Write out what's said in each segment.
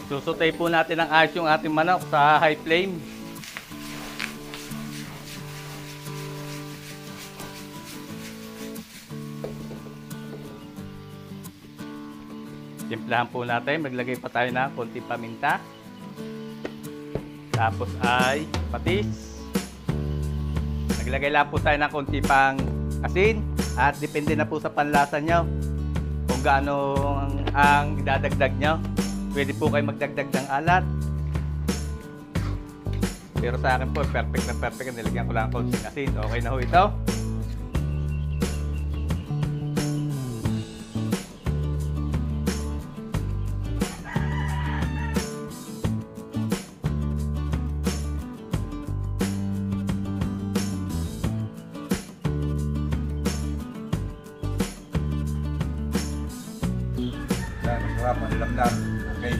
Susutay po natin ng ayos yung ating manok sa high flame. Timplahan po natin, maglagay pa tayo ng konting paminta. Tapos ay patis. Naglagay lang po tayo ng konti pang asin. At depende na po sa panlasa nyo kung gaano ang idadagdag nyo. Pwede po kayo magdagdag ng alat. Pero sa akin po, perfect na perfect. Nilagyan ko lang konting asin. Okay na ho ito. Masarap, manilamlam. Okay.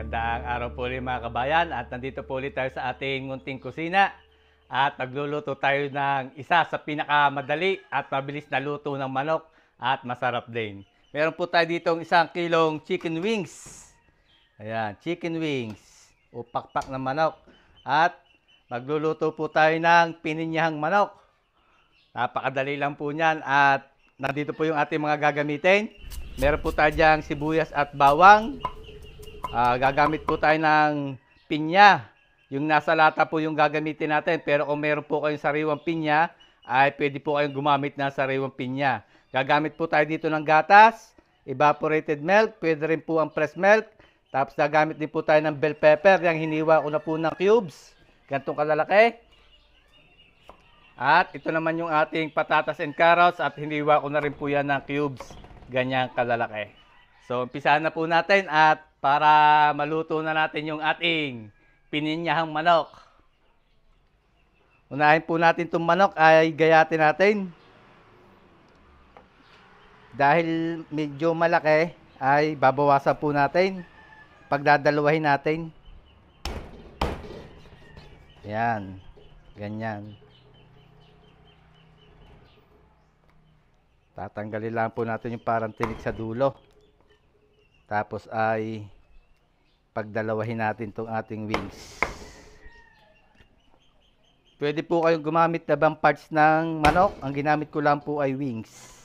Magandang araw po ulit mga kabayan at nandito po ulit tayo sa ating munting kusina at nagluluto tayo ng isa sa pinakamadali at mabilis na luto ng manok at masarap din. Meron po tayo dito 1 kilong chicken wings. Ayan, chicken wings o pakpak ng manok at magluluto po tayo ng pininyahang manok. Napakadali lang po niyan at nandito po yung ating mga gagamitin. Meron po tayo diyang sibuyas at bawang. Gagamit po tayo ng pinya. Yung nasa lata po yung gagamitin natin. Pero kung meron po kayong sariwang pinya, ay pwede po kayong gumamit ng sariwang pinya. Gagamit po tayo dito ng gatas, evaporated milk, pwede rin po ang fresh milk. Tapos gagamit din po tayo ng bell pepper. Yung hiniwa ko na po ng cubes. Gantong kalalaki. At ito naman yung ating patatas and carrots. At hiniwa ko na rin po yan ng cubes. Ganyang kalalaki. So, umpisahan na po natin at para maluto na natin yung ating pininyahang manok. Unahin po natin itong manok ay gayatin natin. Dahil medyo malaki ay babawasan po natin. Pagdadalawahin natin. Yan. Ganyan. Tatanggalin lang po natin yung parang tinik sa dulo. Tapos ay pagdalawahin natin itong ating wings. Pwede po kayong gumamit na ibang parts ng manok. Ang ginamit ko lang po ay wings.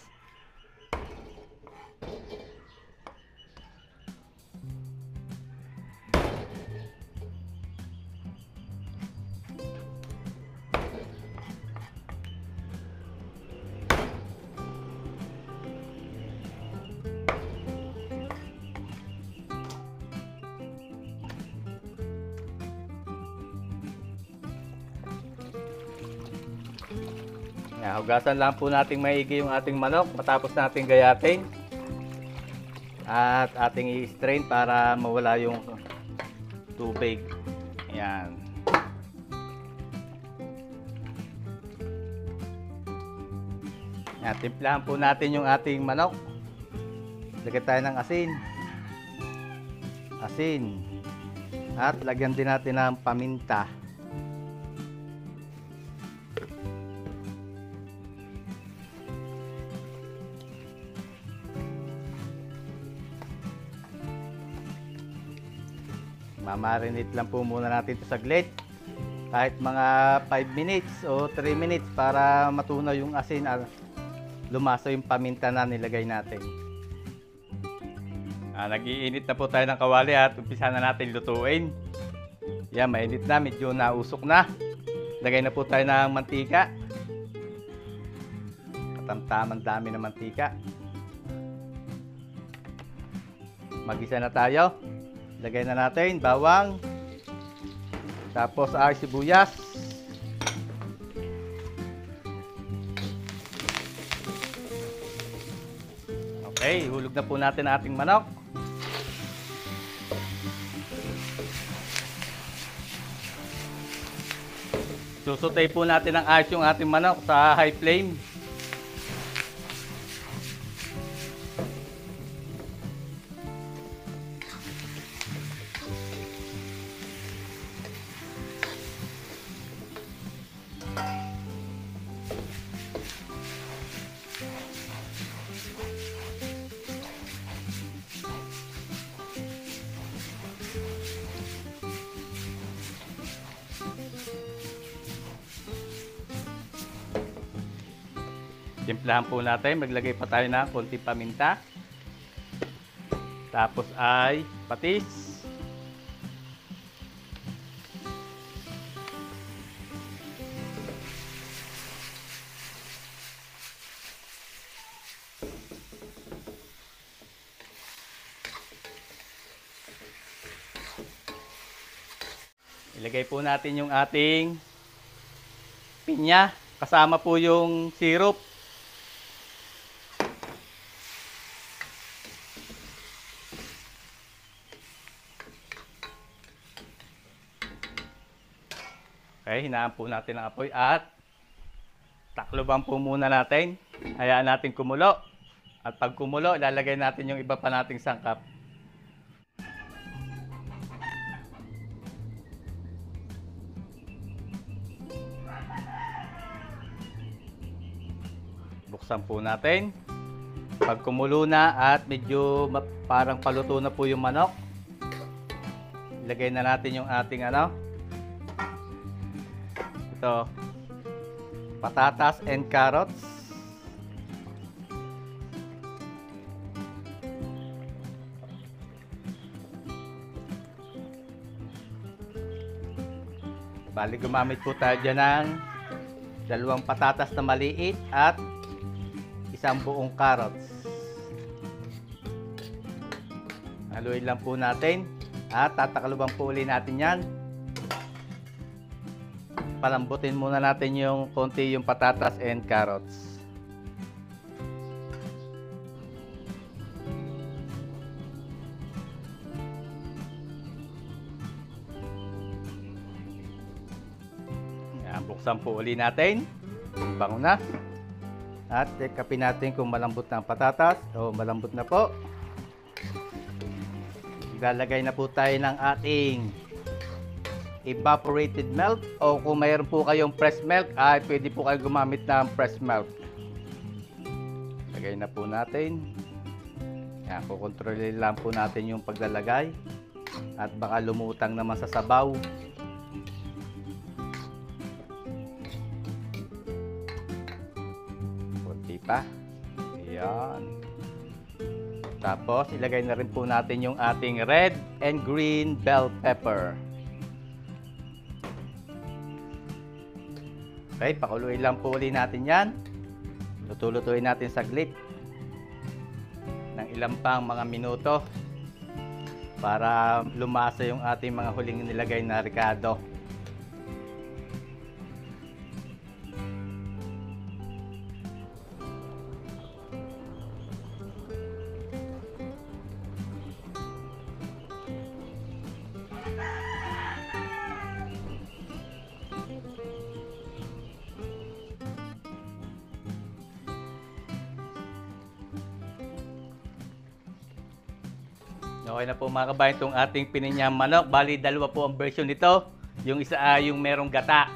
Hugasan lang po nating maigi yung ating manok matapos nating gayatin. At ating i-strain para mawala yung tubig. Ayan. Ayan, timplahan po natin yung ating manok. Lagyan tayo ng asin. Asin. At lagyan din natin ng paminta. Mamarinate lang po muna natin ito saglit. Kahit mga 5 minutes o 3 minutes para matunaw yung asin at lumasa yung paminta na nilagay natin. Nag-iinit na po tayo ng kawali at umpisa na natin lutuin. Yan, mainit na, medyo nausok na. Lagay na po tayo ng mantika. Katamtaman dami ng mantika. Magisa na tayo. Lagay na natin bawang. Tapos ay sibuyas. Okay, hulog na po natin ang ating manok. Susutay po natin ang ayos yung ating manok sa high flame. Timplahan po natin, maglagay pa tayo ng konting paminta. Tapos ay patis. Ilagay po natin yung ating pinya. Kasama po yung syrup. Okay, hinaan po natin ang apoy at takloban po muna natin. Hayaan natin kumulo. At pag kumulo, ilalagay natin yung iba pa nating sangkap. Buksan po natin. Pag kumulo na at medyo parang paluto na po yung manok, ilagay na natin yung ating ito, patatas and carrots. Bali, gumamit po tayo dyan ng 2 patatas na maliit at 1 buong carrots. Haluin lang po natin at tatakluban po ulit natin yan. Palambutin muna natin yung konti yung patatas and carrots. Yan, buksan po ulit natin. Bango na. At kapin natin kung malambot na ang patatas o malambot na po. Ilalagay na po tayo ng ating evaporated milk, o kung mayroon po kayong fresh milk ay pwede po kayo gumamit ng fresh milk. Lagay na po natin. Yan, kukontrolin lang po natin yung paglalagay at baka lumutang naman sa sabaw. Kunti pa. Ayan. Tapos ilagay na rin po natin yung ating red and green bell pepper. Okay, pakuluin lang po ulit natin yan. Luto-lutuin natin saglit ng ilang pang mga minuto para lumasa yung ating mga huling nilagay na ricado. Okay na po mga kabayan itong ating pininyang manok. Bali, 2 po ang version nito. Yung isa ay yung merong gata.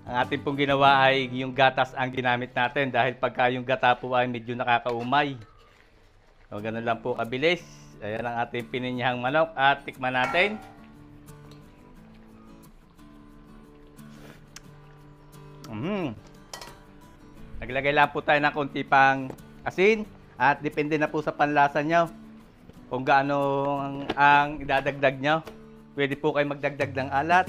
Ang ating pong ginawa ay yung gatas ang ginamit natin dahil pagka yung gata po ay medyo nakakaumay. So, ganun lang po kabilis. Ayan ang ating pininyang manok at tikman natin. Naglagay lang po tayo ng konti pang asin at depende na po sa panlasa nyo kung gaano ang idadagdag nyo. Pwede po kayo magdagdag ng alat.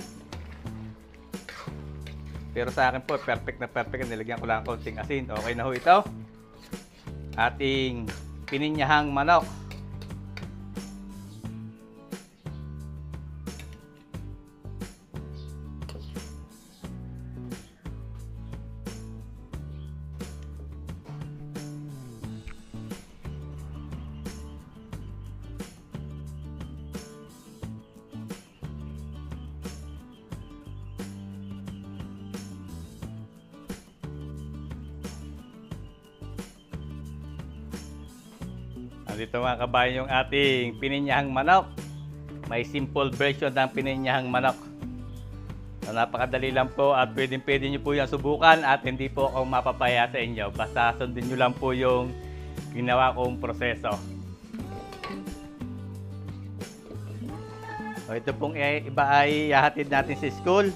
Pero sa akin po, perfect na perfect. Nilagyan ko lang konting asin. Okay na ho ito. Ating pininyahang manok. Dito mga kabayan yung ating pininyahang manok. May simple version ng pininyahang manok. So, napakadali lang po at pwede nyo po yung subukan at hindi po ako mapapaya sa inyo. Basta sundin nyo lang po yung ginawa kong proseso. So, ito pong iba ay ihahatid natin sa school.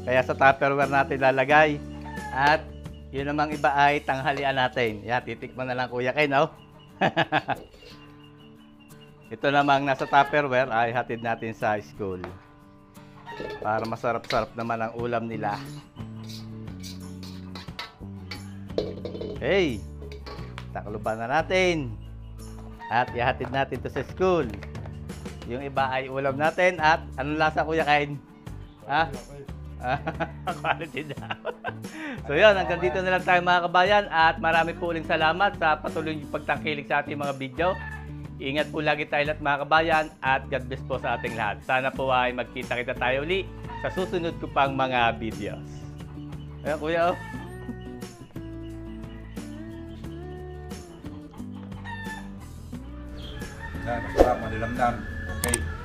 Kaya sa Tupperware natin lalagay. At yun namang iba ay tanghalian natin. Yan, titikman na lang Kuya Ken, oh. Ito namang nasa Tupperware ay hatid natin sa school para masarap-sarap naman ang ulam nila. Okay, takluban na natin at ihatid natin to sa school. Yung iba ay ulam natin at anong lasa Kuya Ken? Ha? Quality daw. So yun, hanggang dito na lang tayo mga kabayan at marami po uling salamat sa patuloy niyong pagtangkilik sa ating mga video. Ingat po lagi tayo lahat mga kabayan at God bless po sa ating lahat. Sana po ay magkita-kita tayo uli sa susunod ko pang mga videos. Ayan Kuya, oh. Yan, masarap, manilamnam. Okay.